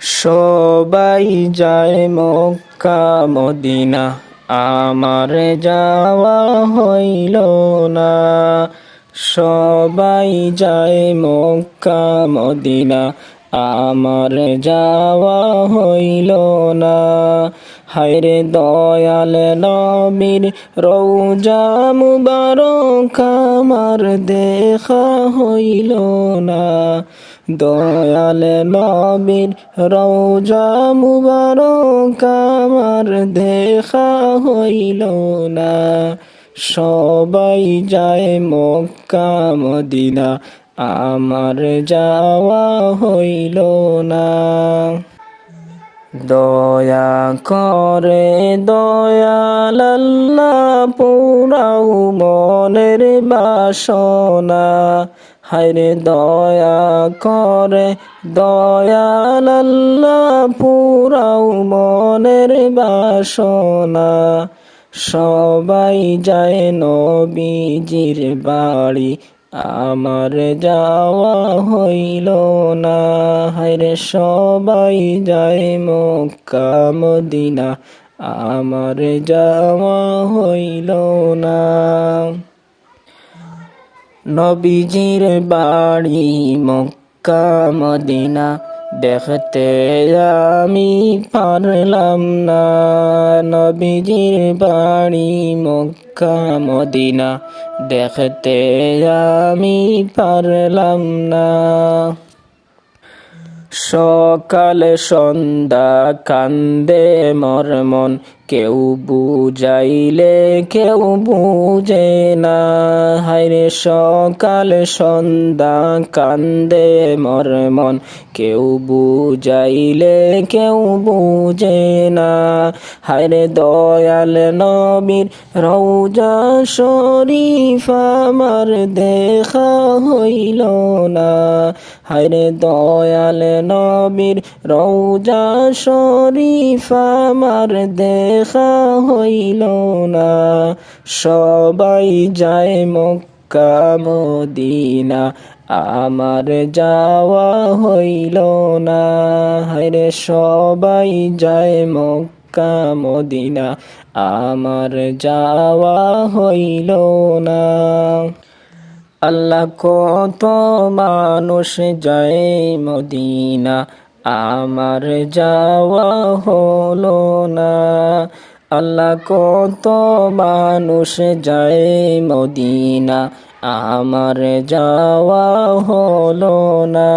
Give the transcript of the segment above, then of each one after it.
সবাই যায় Mecca Medina, আমার যাওয়া হইল না। সবাই যায় মক্কা মদিনা, আমার যাওয়া হইল না। হায়রে দয়াল নবীর রওজা মুবারক আমার দেখা হইল না। দয়াল নবীর রওজা মুবারক আমার দেখা হইল না। সবাই যায় মক্কা মদিনা, আমার যাওয়া হইল না। দয়া করে দয়াল আল্লাহ পুরাও মনের বাসনা। হায়রে দয়া করে দয়াল আল্লাহ পুরাও মনের বাসনা। সবাই যায় নবীজির বাড়ি, আমার যাওয়া হইল না। হায়রে সবাই যায় মক্কা মদিনা, আমার যাওয়া হইল না। নবীজির বাড়ি মক্কা মদিনা, দেখতে আমি পারলাম না। নবীজির বাড়ি মক্কা মদিনা, দেখতে আমি পারলাম না। সকাল সন্ধ্যা কান্দে মোর মন, কেউ বুঝাইলে কেউ বুঝে না। হায়রে সকাল সন্ধ্যা কান্দে মোর মন, কেউ বুঝাইলে কেউ বুঝে না। হায়রে দয়াল নবীর রওজা শরীফ আমার দেখা হইল না। হায়রে দয়াল নবীর রওজা শরীফ আমার দেখা হইল না। সবাই যায় মক্কা মদিনা, আমার যাওয়া হইল না। হায়রে সবাই যায় মক্কা মদিনা, আমার যাওয়া হইল না। আল্লাহ কত মানুষ যায় মদিনা, আমার যাওয়া হলো না। আল্লাহ কত মানুষ যায় মদিনা, আমার যাওয়া হলো না।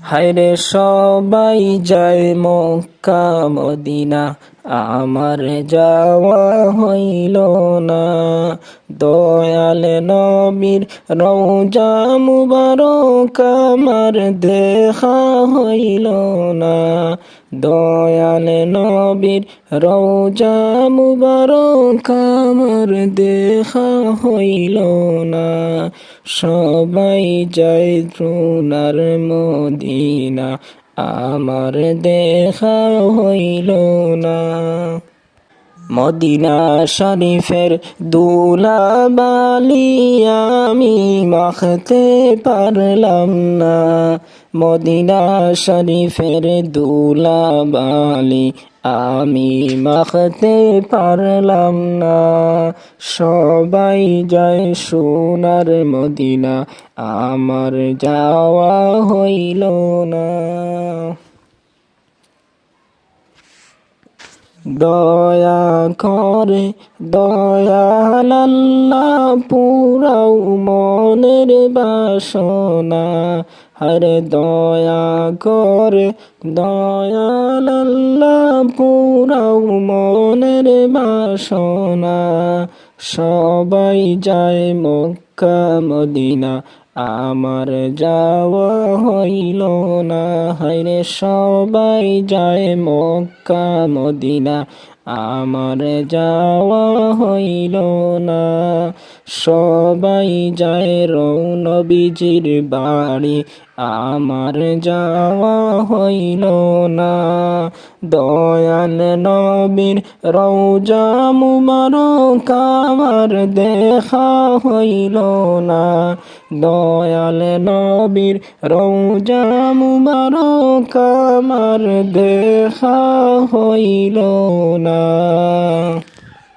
হায়রে সবাই যায় মক্কা মদিনা, আমার যাওয়া হইল না। দয়াল নবীর রওজা মুবারক আমার দেখা হইল না। দয়াল নবীর রওজা মুবারক আমার দেখা হইল না। সবাই যায় সোনার মদিনা, আমার দেখা হইল না। মদিনা শরীফের দুলা বালি আমি মাখতে পারলাম না। মদিনা শরীফের দুলা বালি আমি মাখতে পারলাম না। সবাই যায় সোনার মদিনা, আমার যাওয়া হইল না। দয়া করে দয়াল আল্লাহ পুরাও মনের বাসনা। হরে দয়া করে দয়াল আল্লাহ পুরাও মনের বাসনা। সবাই যায় মক্কা মদিনা, আমার যাওয়া হইল না। হায়রে সবাই যায় মক্কা মদিনা, আমার যাওয়া হইল না। সবাই যায় নবীজির বাড়ি, আমার যাওয়া হইল না। দয়াল নবীর রওজা মুবারক আমার দেখা হইল না। দয়াল নবীর রওজা মুবারক আমার দেখা হইল না।